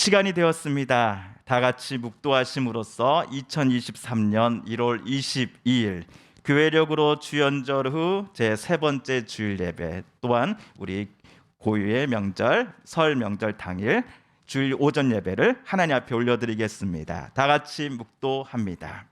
시간이 되었습니다. 다 같이 묵도하심으로써 2023년 1월 22일 교회력으로 주연절 후 제 세 번째 주일 예배, 또한 우리 고유의 명절 설 명절 당일 주일 오전 예배를 하나님 앞에 올려드리겠습니다. 다 같이 묵도합니다.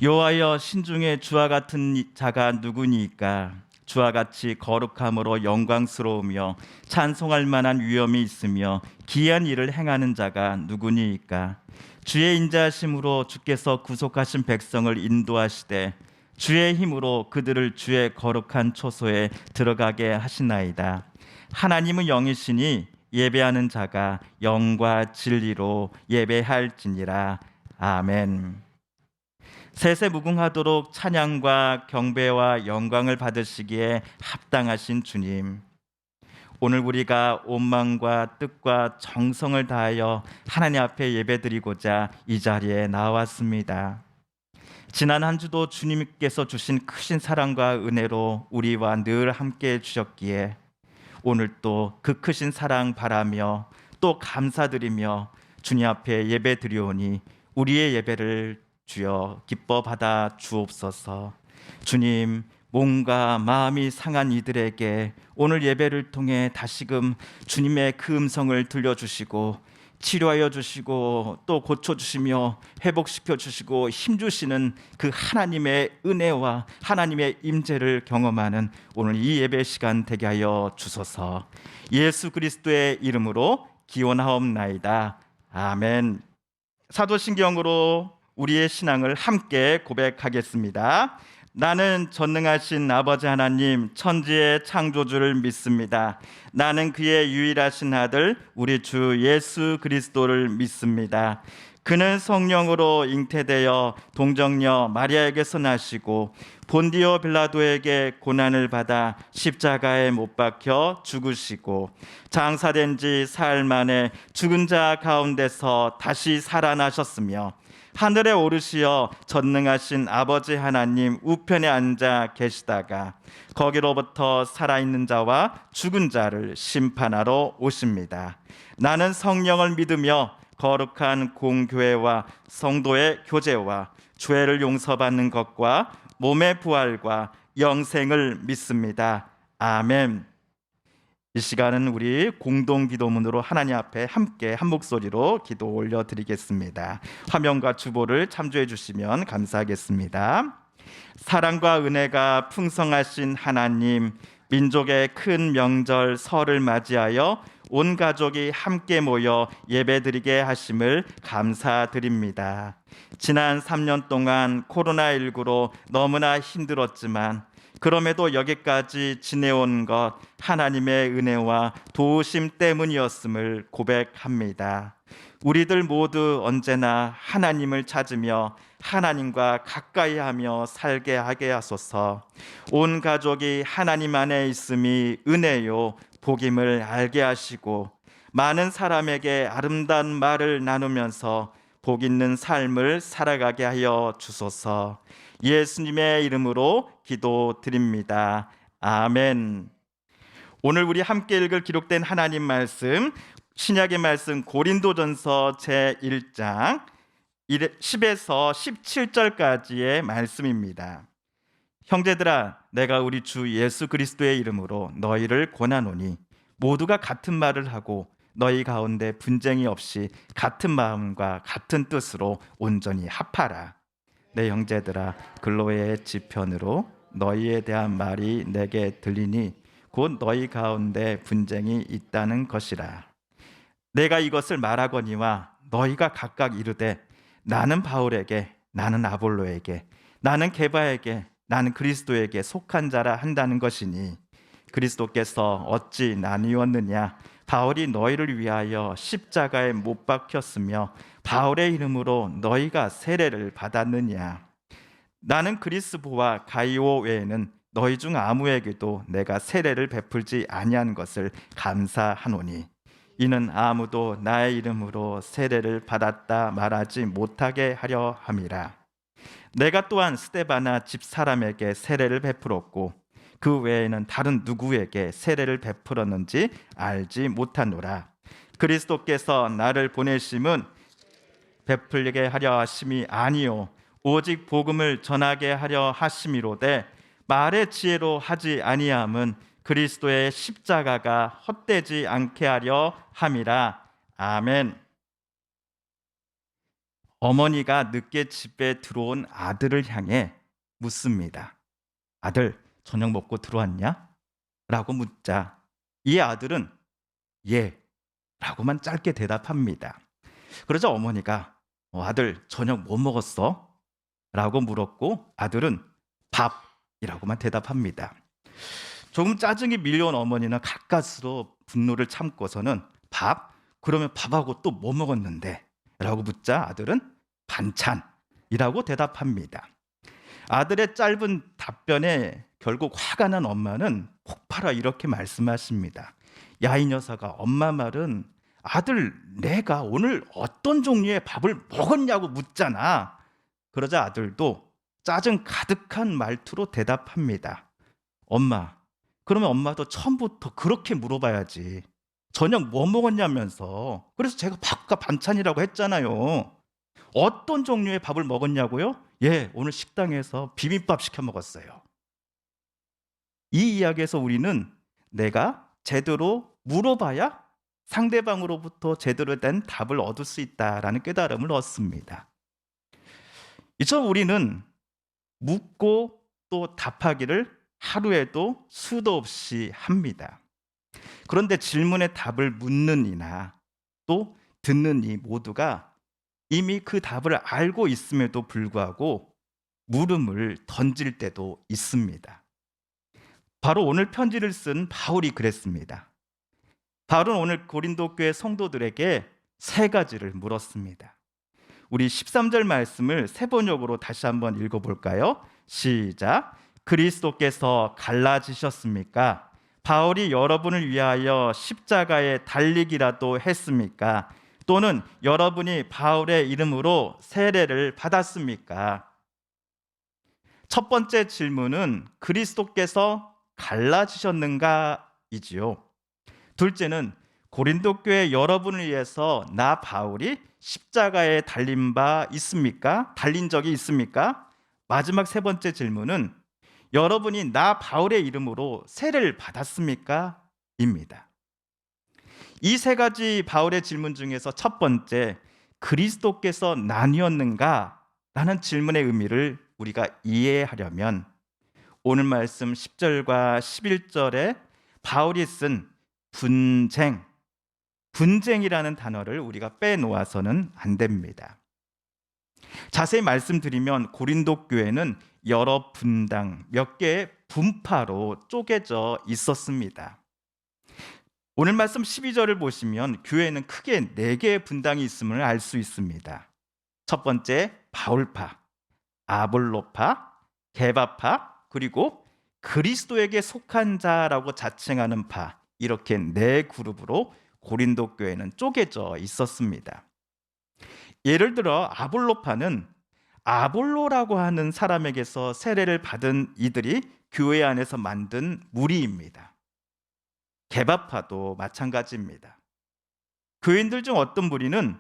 여호와여, 신중에 주와 같은 자가 누구니까? 주와 같이 거룩함으로 영광스러우며 찬송할 만한 위엄이 있으며 기이한 일을 행하는 자가 누구니까? 주의 인자하심으로 주께서 구속하신 백성을 인도하시되 주의 힘으로 그들을 주의 거룩한 초소에 들어가게 하시나이다. 하나님은 영이시니 예배하는 자가 영과 진리로 예배할지니라. 아멘. 세세무궁하도록 찬양과 경배와 영광을 받으시기에 합당하신 주님, 오늘 우리가 온 마음과 뜻과 정성을 다하여 하나님 앞에 예배드리고자 이 자리에 나왔습니다. 지난 한 주도 주님께서 주신 크신 사랑과 은혜로 우리와 늘 함께해 주셨기에 오늘 또 그 크신 사랑 바라며 또 감사드리며 주님 앞에 예배드리오니 우리의 예배를 주여 기뻐 받아 주옵소서. 주님, 몸과 마음이 상한 이들에게 오늘 예배를 통해 다시금 주님의 그 음성을 들려주시고 치료하여 주시고 또 고쳐주시며 회복시켜 주시고 힘주시는 그 하나님의 은혜와 하나님의 임재를 경험하는 오늘 이 예배 시간 되게 하여 주소서. 예수 그리스도의 이름으로 기원하옵나이다. 아멘. 사도신경으로 우리의 신앙을 함께 고백하겠습니다. 나는 전능하신 아버지 하나님 천지의 창조주를 믿습니다. 나는 그의 유일하신 아들 우리 주 예수 그리스도를 믿습니다. 그는 성령으로 잉태되어 동정녀 마리아에게서 나시고 본디오 빌라도에게 고난을 받아 십자가에 못 박혀 죽으시고 장사된 지 사흘 만에 죽은 자 가운데서 다시 살아나셨으며 하늘에 오르시어 전능하신 아버지 하나님 우편에 앉아 계시다가 거기로부터 살아있는 자와 죽은 자를 심판하러 오십니다. 나는 성령을 믿으며 거룩한 공교회와 성도의 교제와 죄를 용서받는 것과 몸의 부활과 영생을 믿습니다. 아멘. 이 시간은 우리 공동 기도문으로 하나님 앞에 함께 한 목소리로 기도 올려드리겠습니다. 화면과 주보를 참조해 주시면 감사하겠습니다. 사랑과 은혜가 풍성하신 하나님, 민족의 큰 명절 설을 맞이하여 온 가족이 함께 모여 예배드리게 하심을 감사드립니다. 지난 3년 동안 코로나19로 너무나 힘들었지만 그럼에도 여기까지 지내온 것 하나님의 은혜와 도우심 때문이었음을 고백합니다. 우리들 모두 언제나 하나님을 찾으며 하나님과 가까이 하며 살게 하게 하소서. 온 가족이 하나님 안에 있음이 은혜요 복임을 알게 하시고 많은 사람에게 아름다운 말을 나누면서 복 있는 삶을 살아가게 하여 주소서. 예수님의 이름으로 기도드립니다. 아멘. 오늘 우리 함께 읽을 기록된 하나님 말씀, 신약의 말씀 고린도전서 제1장 10에서 17절까지의 말씀입니다. 형제들아, 내가 우리 주 예수 그리스도의 이름으로 너희를 권하노니 모두가 같은 말을 하고 너희 가운데 분쟁이 없이 같은 마음과 같은 뜻으로 온전히 합하라. 내 형제들아, 글로의 지편으로 너희에 대한 말이 내게 들리니 곧 너희 가운데 분쟁이 있다는 것이라. 내가 이것을 말하거니와 너희가 각각 이르되 나는 바울에게, 나는 아볼로에게, 나는 게바에게, 나는 그리스도에게 속한 자라 한다는 것이니 그리스도께서 어찌 나뉘었느냐? 바울이 너희를 위하여 십자가에 못 박혔으며 바울의 이름으로 너희가 세례를 받았느냐? 나는 그리스도와 가이오 외에는 너희 중 아무에게도 내가 세례를 베풀지 아니한 것을 감사하노니 이는 아무도 나의 이름으로 세례를 받았다 말하지 못하게 하려 함이라. 내가 또한 스데바나 집 사람에게 세례를 베풀었고 그 외에는 다른 누구에게 세례를 베풀었는지 알지 못하노라. 그리스도께서 나를 보내심은 베풀게 하려 하심이 아니요 오직 복음을 전하게 하려 하심이로되 말의 지혜로 하지 아니함은 그리스도의 십자가가 헛되지 않게 하려 함이라. 아멘. 어머니가 늦게 집에 들어온 아들을 향해 묻습니다. 아들, 저녁 먹고 들어왔냐? 라고 묻자 이 아들은 예 라고만 짧게 대답합니다. 그러자 어머니가 아들, 저녁 뭐 먹었어? 라고 물었고 아들은 밥이라고만 대답합니다. 조금 짜증이 밀려온 어머니는 가까스로 분노를 참고서는 밥? 그러면 밥하고 또 뭐 먹었는데? 라고 묻자 아들은 반찬이라고 대답합니다. 아들의 짧은 답변에 결국 화가 난 엄마는 폭발하 이렇게 말씀하십니다. 야, 이 녀석아, 엄마 말은 아들, 내가 오늘 어떤 종류의 밥을 먹었냐고 묻잖아. 그러자 아들도 짜증 가득한 말투로 대답합니다. 엄마, 그러면 엄마도 처음부터 그렇게 물어봐야지. 저녁 뭐 먹었냐면서. 그래서 제가 밥과 반찬이라고 했잖아요. 어떤 종류의 밥을 먹었냐고요? 예, 오늘 식당에서 비빔밥 시켜 먹었어요. 이 이야기에서 우리는 내가 제대로 물어봐야 상대방으로부터 제대로 된 답을 얻을 수 있다라는 깨달음을 얻습니다. 이처럼 우리는 묻고 또 답하기를 하루에도 수도 없이 합니다. 그런데 질문에 답을 묻는 이나 또 듣는 이 모두가 이미 그 답을 알고 있음에도 불구하고 물음을 던질 때도 있습니다. 바로 오늘 편지를 쓴 바울이 그랬습니다. 바울은 오늘 고린도 교회 성도들에게 세 가지를 물었습니다. 우리 13절 말씀을 세 번역으로 다시 한번 읽어볼까요? 시작. 그리스도께서 갈라지셨습니까? 바울이 여러분을 위하여 십자가에 달리기라도 했습니까? 또는 여러분이 바울의 이름으로 세례를 받았습니까? 첫 번째 질문은 그리스도께서 갈라지셨는가이지요. 둘째는 고린도 교회 여러분을 위해서 나 바울이 십자가에 달린 바 있습니까? 달린 적이 있습니까? 마지막 세 번째 질문은 여러분이 나 바울의 이름으로 세례를 받았습니까? 입니다. 이 세 가지 바울의 질문 중에서 첫 번째, 그리스도께서 나뉘었는가? 라는 질문의 의미를 우리가 이해하려면 오늘 말씀 10절과 11절에 바울이 쓴 분쟁이라는 단어를 우리가 빼놓아서는 안 됩니다. 자세히 말씀드리면 고린도 교회는 여러 분당, 몇 개의 분파로 쪼개져 있었습니다. 오늘 말씀 12절을 보시면 교회는 크게 4개의 분당이 있음을 알 수 있습니다. 첫 번째, 바울파, 아볼로파, 게바파, 그리고 그리스도에게 속한 자라고 자칭하는 파, 이렇게 4그룹으로 고린도 교회는 쪼개져 있었습니다. 예를 들어 아볼로파는 아볼로라고 하는 사람에게서 세례를 받은 이들이 교회 안에서 만든 무리입니다. 게바파도 마찬가지입니다. 교인들 중 어떤 무리는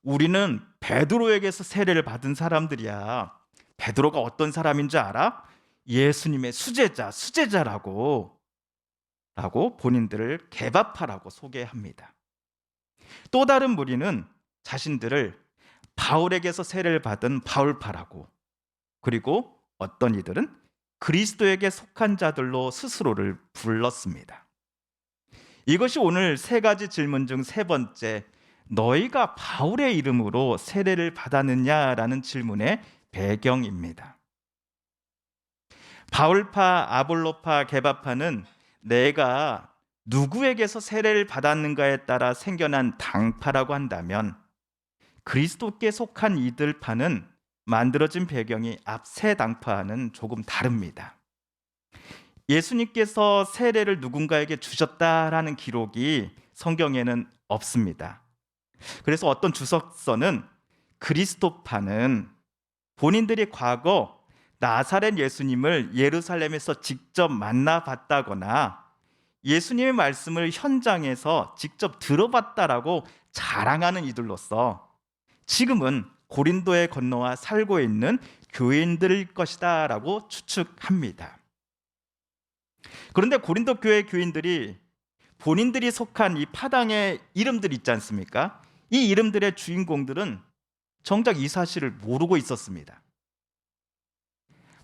우리는 베드로에게서 세례를 받은 사람들이야. 베드로가 어떤 사람인 줄 알아? 예수님의 수제자라고 본인들을 게바파라고 소개합니다. 또 다른 무리는 자신들을 바울에게서 세례를 받은 바울파라고, 그리고 어떤 이들은 그리스도에게 속한 자들로 스스로를 불렀습니다. 이것이 오늘 세 가지 질문 중 세 번째, 너희가 바울의 이름으로 세례를 받았느냐라는 질문의 배경입니다. 바울파, 아볼로파, 게바파는 내가 누구에게서 세례를 받았는가에 따라 생겨난 당파라고 한다면 그리스도께 속한 이들파는 만들어진 배경이 앞 세 당파와는 조금 다릅니다. 예수님께서 세례를 누군가에게 주셨다라는 기록이 성경에는 없습니다. 그래서 어떤 주석서는 그리스도파는 본인들이 과거 나사렛 예수님을 예루살렘에서 직접 만나봤다거나 예수님의 말씀을 현장에서 직접 들어봤다라고 자랑하는 이들로서 지금은 고린도에 건너와 살고 있는 교인들일 것이다라고 추측합니다. 그런데 고린도 교회 교인들이 본인들이 속한 이 파당의 이름들 있지 않습니까? 이 이름들의 주인공들은 정작 이 사실을 모르고 있었습니다.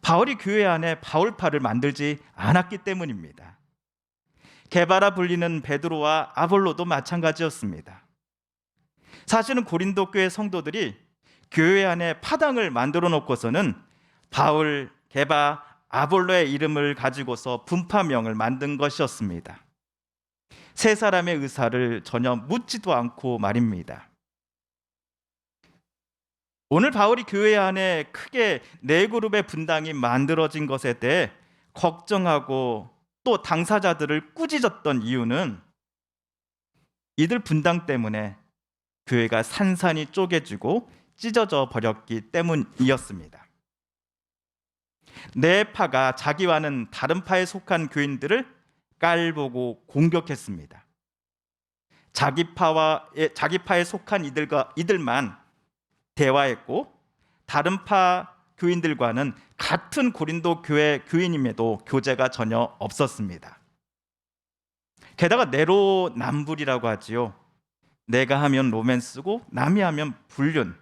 바울이 교회 안에 바울파를 만들지 않았기 때문입니다. 게바라 불리는 베드로와 아볼로도 마찬가지였습니다. 사실은 고린도 교회 성도들이 교회 안에 파당을 만들어 놓고서는 바울, 게바, 아볼로의 이름을 가지고서 분파명을 만든 것이었습니다. 세 사람의 의사를 전혀 묻지도 않고 말입니다. 오늘 바울이 교회 안에 크게 네 그룹의 분당이 만들어진 것에 대해 걱정하고 또 당사자들을 꾸짖었던 이유는 이들 분당 때문에 교회가 산산이 쪼개지고 찢어져 버렸기 때문이었습니다. 네 파가 자기와는 다른 파에 속한 교인들을 깔보고 공격했습니다. 자기 파에 속한 이들만 대화했고 다른 파 교인들과는 같은 고린도 교회 교인임에도 교제가 전혀 없었습니다. 게다가 내로남불이라고 하지요. 내가 하면 로맨스고 남이 하면 불륜.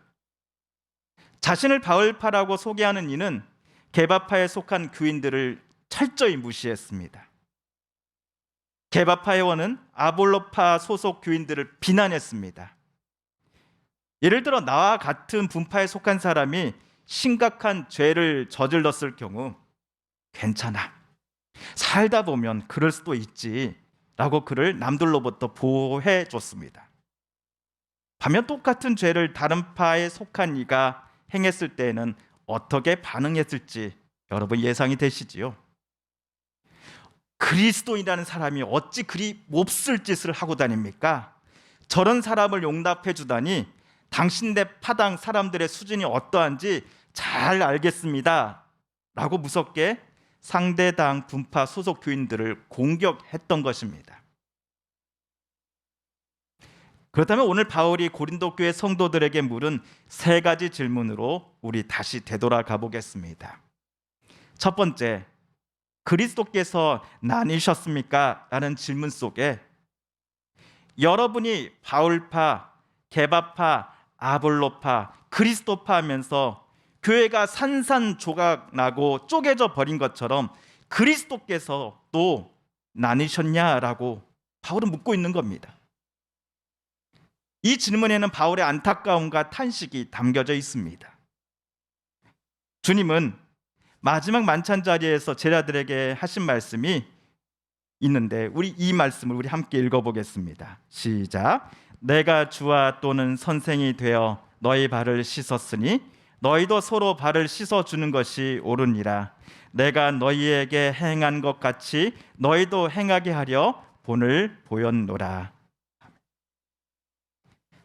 자신을 바울파라고 소개하는 이는 게바파에 속한 교인들을 철저히 무시했습니다. 게바파 회원은 아볼로파 소속 교인들을 비난했습니다. 예를 들어 나와 같은 분파에 속한 사람이 심각한 죄를 저질렀을 경우 괜찮아, 살다 보면 그럴 수도 있지 라고 그를 남들로부터 보호해 줬습니다. 반면 똑같은 죄를 다른 파에 속한 이가 행했을 때에는 어떻게 반응했을지 여러분 예상이 되시지요? 그리스도인이라는 사람이 어찌 그리 몹쓸 짓을 하고 다닙니까? 저런 사람을 용납해 주다니 당신네 파당 사람들의 수준이 어떠한지 잘 알겠습니다 라고 무섭게 상대당 분파 소속 교인들을 공격했던 것입니다. 그렇다면 오늘 바울이 고린도 교회 성도들에게 물은 세 가지 질문으로 우리 다시 되돌아가 보겠습니다. 첫 번째, 그리스도께서 나뉘셨습니까? 라는 질문 속에 여러분이 바울파, 게바파, 아볼로파, 그리스도파 하면서 교회가 산산조각 나고 쪼개져 버린 것처럼 그리스도께서 또 나뉘셨냐라고 바울은 묻고 있는 겁니다. 이 질문에는 바울의 안타까움과 탄식이 담겨져 있습니다. 주님은 마지막 만찬 자리에서 제자들에게 하신 말씀이 있는데 이 말씀을 우리 함께 읽어보겠습니다. 시작. 내가 주와 또는 선생이 되어 너희 발을 씻었으니 너희도 서로 발을 씻어주는 것이 옳으니라. 내가 너희에게 행한 것 같이 너희도 행하게 하려 본을 보였노라.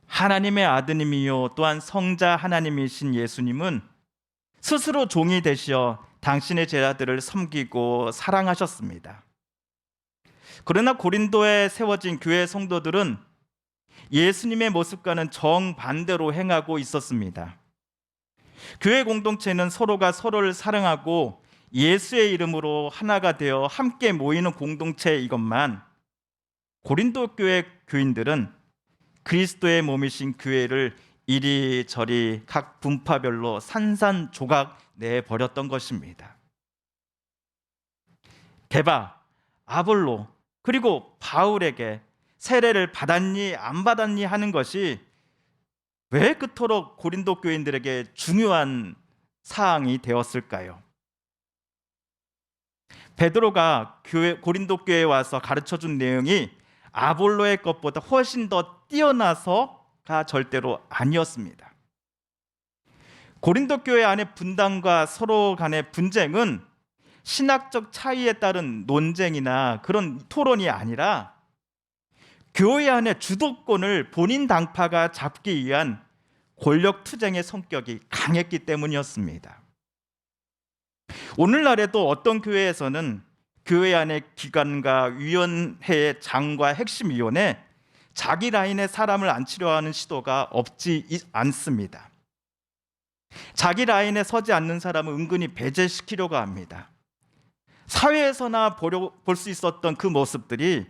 하나님의 아드님이요 또한 성자 하나님이신 예수님은 스스로 종이 되시어 당신의 제자들을 섬기고 사랑하셨습니다. 그러나 고린도에 세워진 교회 성도들은 예수님의 모습과는 정반대로 행하고 있었습니다. 교회 공동체는 서로가 서로를 사랑하고 예수의 이름으로 하나가 되어 함께 모이는 공동체이건만 고린도 교회 교인들은 그리스도의 몸이신 교회를 이리저리 각 분파별로 산산조각 내버렸던 것입니다. 게바, 아볼로, 그리고 바울에게 세례를 받았니 안 받았니 하는 것이 왜 그토록 고린도 교인들에게 중요한 사항이 되었을까요? 베드로가 고린도 교회에 와서 가르쳐준 내용이 아볼로의 것보다 훨씬 더 뛰어나서가 절대로 아니었습니다. 고린도 교회 안의 분단과 서로 간의 분쟁은 신학적 차이에 따른 논쟁이나 그런 토론이 아니라 교회 안의 주도권을 본인 당파가 잡기 위한 권력 투쟁의 성격이 강했기 때문이었습니다. 오늘날에도 어떤 교회에서는 교회 안의 기관과 위원회의 장과 핵심 위원에 자기 라인의 사람을 앉히려 하는 시도가 없지 않습니다. 자기 라인에 서지 않는 사람을 은근히 배제시키려고 합니다. 사회에서나 볼 수 있었던 그 모습들이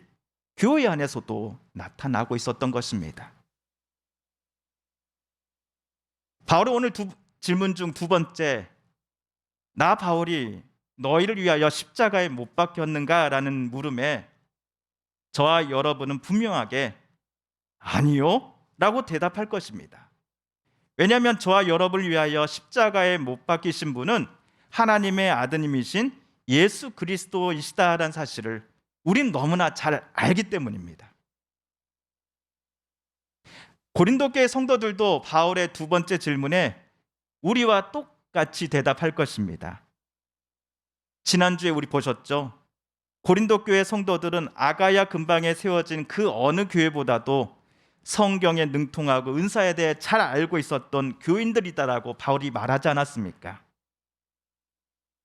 교회 안에서도 나타나고 있었던 것입니다. 바울은 오늘 질문 중 두 번째, 나 바울이 너희를 위하여 십자가에 못 박혔는가? 라는 물음에 저와 여러분은 분명하게 아니요 라고 대답할 것입니다. 왜냐하면 저와 여러분을 위하여 십자가에 못 박히신 분은 하나님의 아드님이신 예수 그리스도이시다라는 사실을 우린 너무나 잘 알기 때문입니다. 고린도 교회 성도들도 바울의 두 번째 질문에 우리와 똑같이 대답할 것입니다. 지난주에 우리 보셨죠? 고린도 교회 성도들은 아가야 근방에 세워진 그 어느 교회보다도 성경에 능통하고 은사에 대해 잘 알고 있었던 교인들이다라고 바울이 말하지 않았습니까?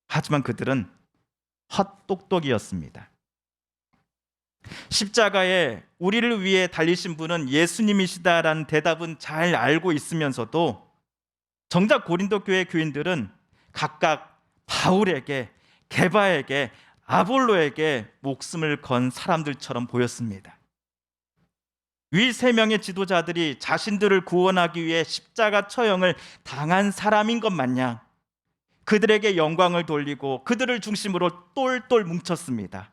하지만 그들은 헛똑똑이었습니다. 십자가에 우리를 위해 달리신 분은 예수님이시다라는 대답은 잘 알고 있으면서도 정작 고린도 교회 교인들은 각각 바울에게, 게바에게, 아볼로에게 목숨을 건 사람들처럼 보였습니다. 위 세 명의 지도자들이 자신들을 구원하기 위해 십자가 처형을 당한 사람인 것 마냥 그들에게 영광을 돌리고 그들을 중심으로 똘똘 뭉쳤습니다.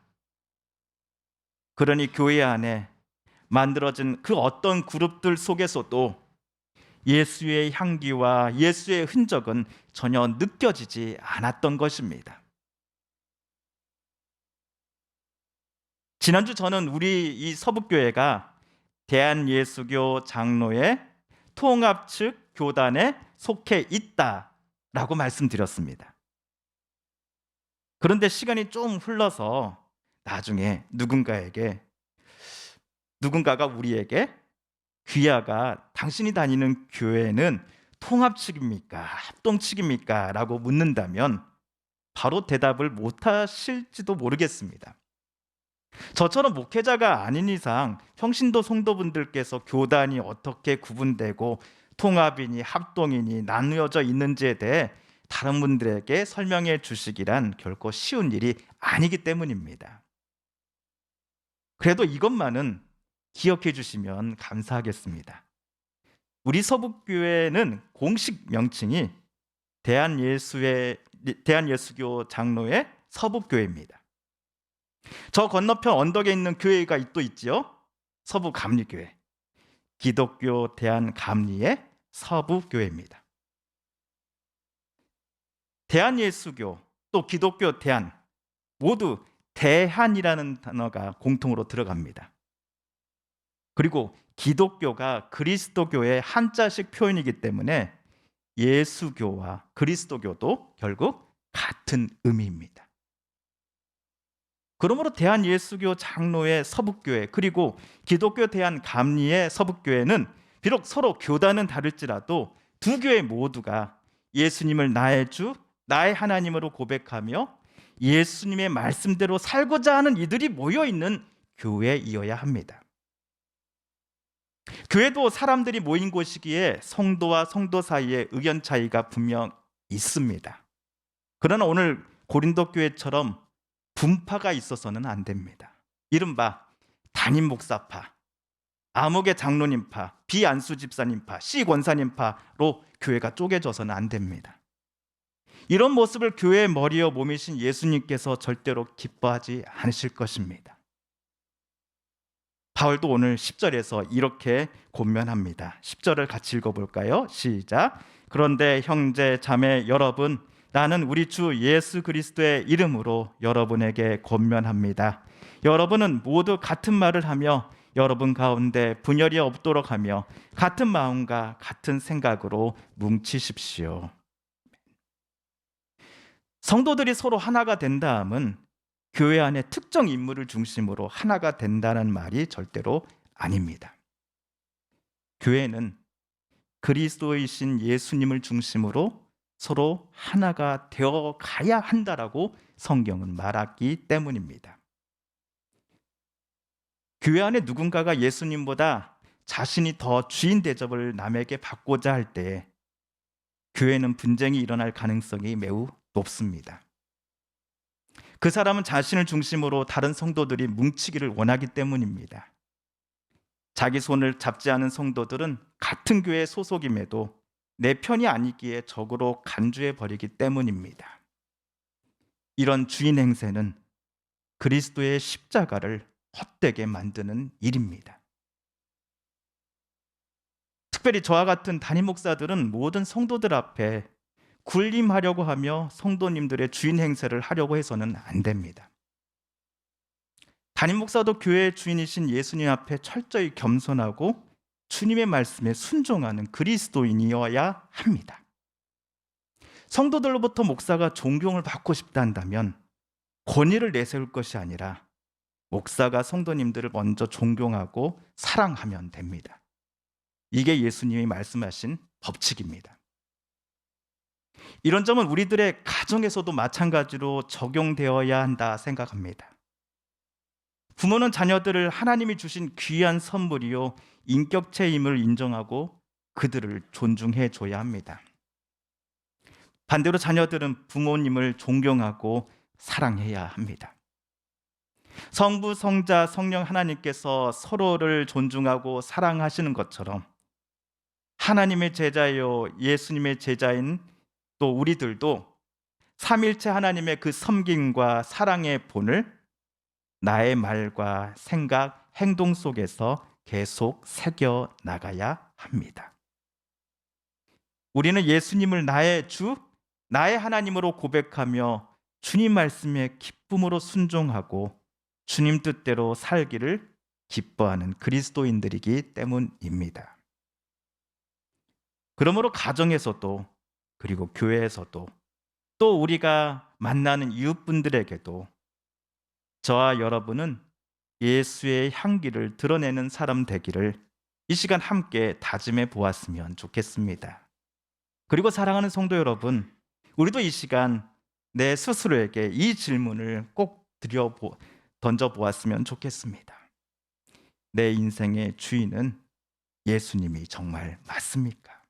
그러니 교회 안에 만들어진 그 어떤 그룹들 속에서도 예수의 향기와 예수의 흔적은 전혀 느껴지지 않았던 것입니다. 지난주 저는 우리 이 서북교회가 대한예수교 장로회 통합 측 교단에 속해 있다라고 말씀드렸습니다. 그런데 시간이 좀 흘러서 나중에 누군가가 우리에게 귀하가 당신이 다니는 교회는 통합 측입니까? 합동 측입니까? 라고 묻는다면 바로 대답을 못하실지도 모르겠습니다. 저처럼 목회자가 아닌 이상 평신도 성도분들께서 교단이 어떻게 구분되고 통합이니 합동이니 나누어져 있는지에 대해 다른 분들에게 설명해 주시기란 결코 쉬운 일이 아니기 때문입니다. 그래도 이것만은 기억해 주시면 감사하겠습니다. 우리 서북교회는 공식 명칭이 대한예수교 장로회 서북교회입니다. 저 건너편 언덕에 있는 교회가 또 있지요. 서북감리교회, 기독교 대한감리의 서북교회입니다. 대한예수교 또 기독교 대한 모두 대한이라는 단어가 공통으로 들어갑니다. 그리고 기독교가 그리스도교의 한자식 표현이기 때문에 예수교와 그리스도교도 결국 같은 의미입니다. 그러므로 대한예수교 장로회 서북교회 그리고 기독교 대한감리의 서북교회는 비록 서로 교단은 다를지라도 두 교회 모두가 예수님을 나의 주, 나의 하나님으로 고백하며 예수님의 말씀대로 살고자 하는 이들이 모여있는 교회이어야 합니다. 교회도 사람들이 모인 곳이기에 성도와 성도 사이에 의견 차이가 분명 있습니다. 그러나 오늘 고린도 교회처럼 분파가 있어서는 안 됩니다. 이른바 담임 목사파, 암흑의 장로님파, 비안수 집사님파, 씨 권사님파로 교회가 쪼개져서는 안 됩니다. 이런 모습을 교회의 머리여 몸이신 예수님께서 절대로 기뻐하지 않으실 것입니다. 바울도 오늘 10절에서 이렇게 권면합니다. 10절을 같이 읽어볼까요? 시작. 그런데 형제 자매 여러분, 나는 우리 주 예수 그리스도의 이름으로 여러분에게 권면합니다. 여러분은 모두 같은 말을 하며 여러분 가운데 분열이 없도록 하며 같은 마음과 같은 생각으로 뭉치십시오. 성도들이 서로 하나가 된다함은 교회 안에 특정 인물을 중심으로 하나가 된다는 말이 절대로 아닙니다. 교회는 그리스도이신 예수님을 중심으로 서로 하나가 되어 가야 한다라고 성경은 말하기 때문입니다. 교회 안에 누군가가 예수님보다 자신이 더 주인 대접을 남에게 받고자 할 때 교회는 분쟁이 일어날 가능성이 매우 높습니다. 그 사람은 자신을 중심으로 다른 성도들이 뭉치기를 원하기 때문입니다. 자기 손을 잡지 않은 성도들은 같은 교회 소속임에도 내 편이 아니기에 적으로 간주해 버리기 때문입니다. 이런 주인 행세는 그리스도의 십자가를 헛되게 만드는 일입니다. 특별히 저와 같은 담임 목사들은 모든 성도들 앞에 군림하려고 하며 성도님들의 주인 행세를 하려고 해서는 안 됩니다. 담임 목사도 교회의 주인이신 예수님 앞에 철저히 겸손하고 주님의 말씀에 순종하는 그리스도인이어야 합니다. 성도들로부터 목사가 존경을 받고 싶다 한다면 권위를 내세울 것이 아니라 목사가 성도님들을 먼저 존경하고 사랑하면 됩니다. 이게 예수님이 말씀하신 법칙입니다. 이런 점은 우리들의 가정에서도 마찬가지로 적용되어야 한다 생각합니다. 부모는 자녀들을 하나님이 주신 귀한 선물이요 인격체임을 인정하고 그들을 존중해 줘야 합니다. 반대로 자녀들은 부모님을 존경하고 사랑해야 합니다. 성부, 성자, 성령 하나님께서 서로를 존중하고 사랑하시는 것처럼 하나님의 제자요 예수님의 제자인 또 우리들도 삼일체 하나님의 그 섬김과 사랑의 본을 나의 말과 생각, 행동 속에서 계속 새겨 나가야 합니다. 우리는 예수님을 나의 주, 나의 하나님으로 고백하며 주님 말씀에 기쁨으로 순종하고 주님 뜻대로 살기를 기뻐하는 그리스도인들이기 때문입니다. 그러므로 가정에서도 그리고 교회에서도 또 우리가 만나는 이웃분들에게도 저와 여러분은 예수의 향기를 드러내는 사람 되기를 이 시간 함께 다짐해 보았으면 좋겠습니다. 그리고 사랑하는 성도 여러분, 우리도 이 시간 내 스스로에게 이 질문을 꼭 던져 보았으면 좋겠습니다. 내 인생의 주인은 예수님이 정말 맞습니까?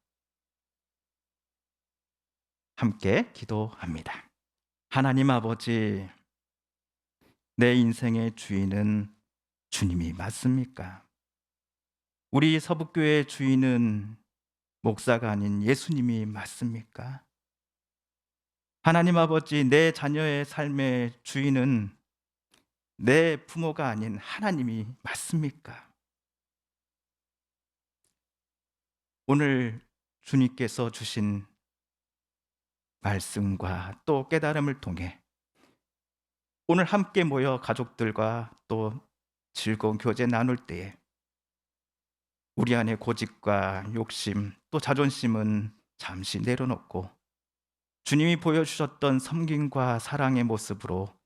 함께 기도합니다. 하나님 아버지, 내 인생의 주인은 주님이 맞습니까? 우리 서북교회의 주인은 목사가 아닌 예수님이 맞습니까? 하나님 아버지, 내 자녀의 삶의 주인은 내 부모가 아닌 하나님이 맞습니까? 오늘 주님께서 주신 말씀과 또 깨달음을 통해 오늘 함께 모여 가족들과 또 즐거운 교제 나눌 때에 우리 안에 고집과 욕심 또 자존심은 잠시 내려놓고 주님이 보여주셨던 섬김과 사랑의 모습으로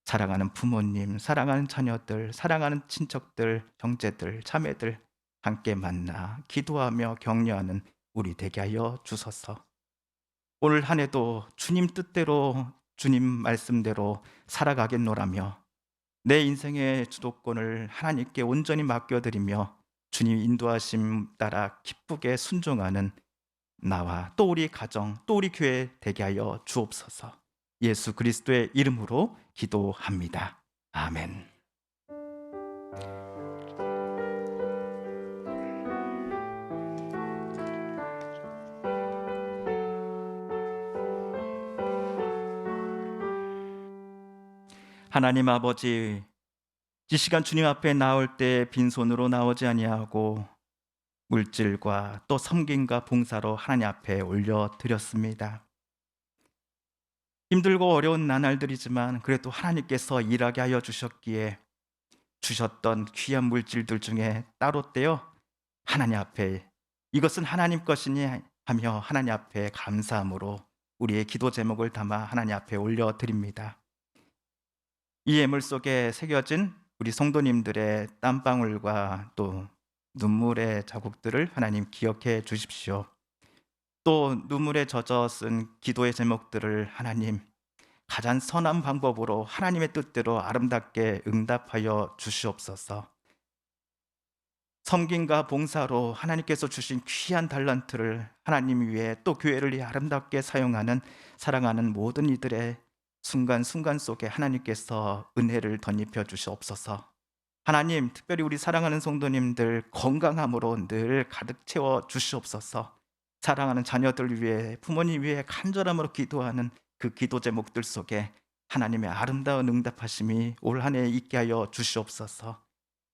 사랑하는 부모님, 사랑하는 자녀들, 사랑하는 친척들, 형제들, 자매들 함께 만나 기도하며 격려하는 우리 되게 하여 주소서. 오늘 한 해도 주님 뜻대로 주님 말씀대로 살아가겠노라며 내 인생의 주도권을 하나님께 온전히 맡겨드리며 주님 인도하심 따라 기쁘게 순종하는 나와 또 우리 가정 또 우리 교회 되게 하여 주옵소서. 예수 그리스도의 이름으로 기도합니다. 아멘. 하나님 아버지, 이 시간 주님 앞에 나올 때 빈손으로 나오지 아니하고 물질과 또 섬김과 봉사로 하나님 앞에 올려드렸습니다. 힘들고 어려운 나날들이지만 그래도 하나님께서 일하게 하여 주셨기에 주셨던 귀한 물질들 중에 따로 떼어 하나님 앞에 이것은 하나님 것이니 하며 하나님 앞에 감사함으로 우리의 기도 제목을 담아 하나님 앞에 올려드립니다. 이 예물 속에 새겨진 우리 성도님들의 땀방울과 또 눈물의 자국들을 하나님 기억해 주십시오. 또 눈물에 젖어 쓴 기도의 제목들을 하나님 가장 선한 방법으로 하나님의 뜻대로 아름답게 응답하여 주시옵소서. 섬김과 봉사로 하나님께서 주신 귀한 달란트를 하나님 위해 또 교회를 위해 아름답게 사용하는 사랑하는 모든 이들의 순간순간 속에 하나님께서 은혜를 덧입혀 주시옵소서. 하나님, 특별히 우리 사랑하는 성도님들 건강함으로 늘 가득 채워 주시옵소서. 사랑하는 자녀들 위해 부모님 위해 간절함으로 기도하는 그 기도 제목들 속에 하나님의 아름다운 응답하심이 올 한 해 있게 하여 주시옵소서.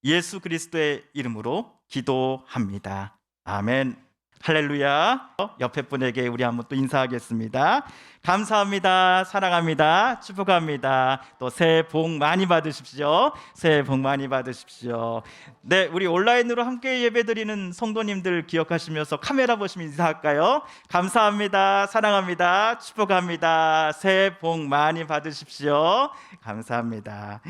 예수 그리스도의 이름으로 기도합니다. 아멘. 할렐루야. 옆에 분에게 우리 한번 또 인사하겠습니다. 감사합니다. 사랑합니다. 축복합니다. 또 새해 복 많이 받으십시오. 새해 복 많이 받으십시오. 네, 우리 온라인으로 함께 예배드리는 성도님들 기억하시면서 카메라 보시면 인사할까요? 감사합니다. 사랑합니다. 축복합니다. 새해 복 많이 받으십시오. 감사합니다.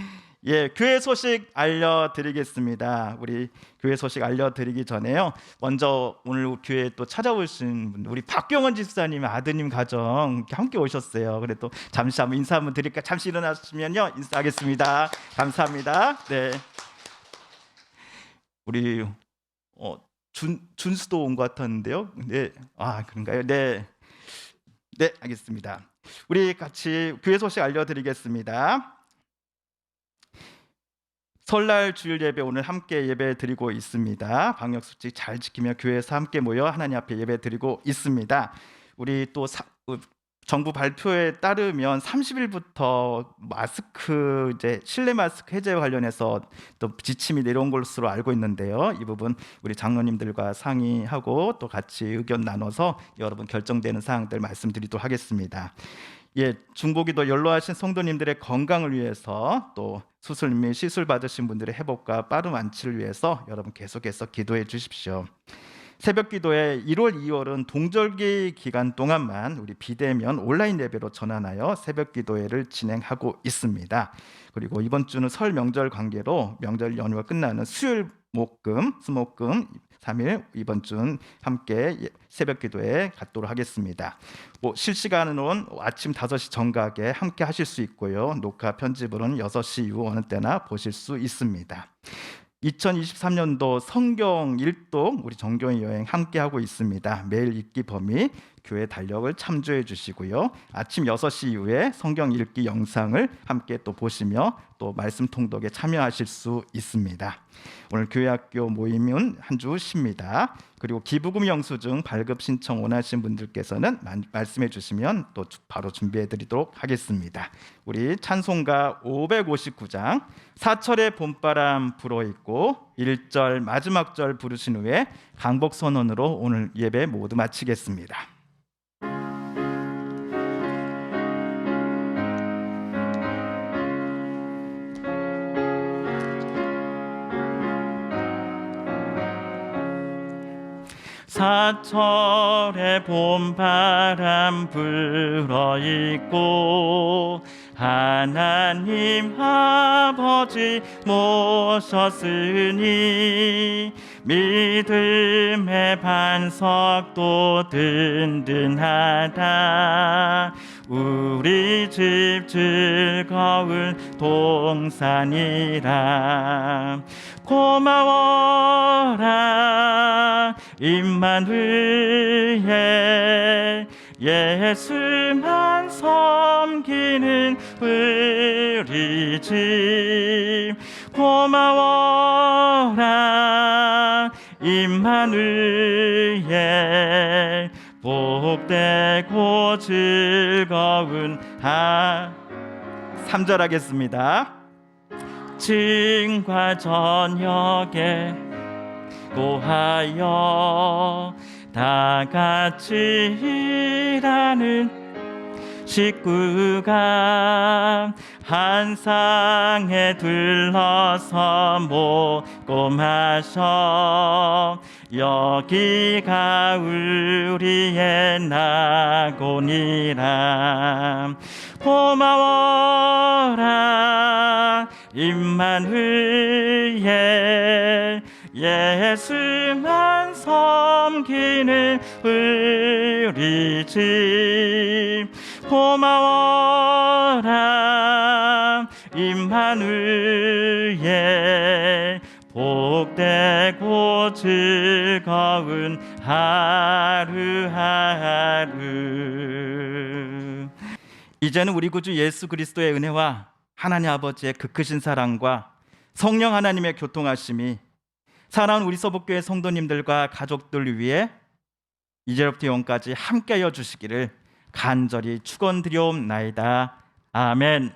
예, 교회 소식 알려드리겠습니다. 우리 교회 소식 알려드리기 전에요. 먼저 오늘 교회에 또 찾아오신 분, 우리 박경원 집사님 아드님 가정 함께 오셨어요. 그래 또 잠시 한번 인사 한번 드릴까? 잠시 일어나시면요 인사하겠습니다. 감사합니다. 네, 우리 준수도 온 것 같았는데요. 네, 그런가요? 네, 네, 알겠습니다. 우리 같이 교회 소식 알려드리겠습니다. 설날 주일 예배 오늘 함께 예배 드리고 있습니다. 방역 수칙 잘 지키며 교회에서 함께 모여 하나님 앞에 예배 드리고 있습니다. 우리 또 정부 발표에 따르면 30일부터 마스크 이제 실내 마스크 해제와 관련해서 또 지침이 내려온 것으로 알고 있는데요. 이 부분 우리 장로님들과 상의하고 또 같이 의견 나눠서 여러분 결정되는 사항들 말씀드리도록 하겠습니다. 예, 중보기도 연로하신 성도님들의 건강을 위해서 또 수술 및 시술 받으신 분들의 회복과 빠른 완치를 위해서 여러분 계속해서 기도해 주십시오. 새벽 기도회 1월, 2월은 동절기 기간 동안만 우리 비대면 온라인 예배로 전환하여 새벽 기도회를 진행하고 있습니다. 그리고 이번 주는 설 명절 관계로 명절 연휴가 끝나는 수요일, 수목금 3일 이번 주는 함께 새벽 기도회 갖도록 하겠습니다. 실시간으로는 아침 5시 정각에 함께 하실 수 있고요. 녹화 편집으로는 6시 이후 어느 때나 보실 수 있습니다. 2023년도 성경 일독 우리 정교회 여행 함께 하고 있습니다. 매일 읽기 범위 교회 달력을 참조해 주시고요. 아침 6시 이후에 성경 읽기 영상을 함께 또 보시며 또 말씀 통독에 참여하실 수 있습니다. 오늘 교회학교 모임은 한 주 쉽니다. 그리고 기부금 영수증 발급 신청 원하시는 분들께서는 말씀해 주시면 또 바로 준비해 드리도록 하겠습니다. 우리 찬송가 559장 사철의 봄바람 불어있고 1절 마지막 절 부르신 후에 강복 선언으로 오늘 예배 모두 마치겠습니다. 사철의 봄바람 불어있고 하나님 아버지 모셨으니 믿음의 반석도 든든하다. 우리 집 즐거운 동산이라. 고마워라 임마누엘 예수만 섬기는 우리 집. 고마워라 임마누엘 복되고 즐거운 3절 하겠습니다. 층과 저녁에 고하여 다 같이 일하는 식구가 한 상에 둘러서 먹고 마셔 여기가 우리의 낙원이라. 고마워라 임마누엘 예수만 섬기는 우리 집. 고마워라 임마누엘 복되고 즐거운 하루하루. 이제는 우리 구주 예수 그리스도의 은혜와 하나님 아버지의 그 크신 사랑과 성령 하나님의 교통하심이 사랑하는 우리 서북교회 성도님들과 가족들 위해 이제부터 영원까지 함께하여 주시기를 간절히 축원드리옵나이다. 아멘.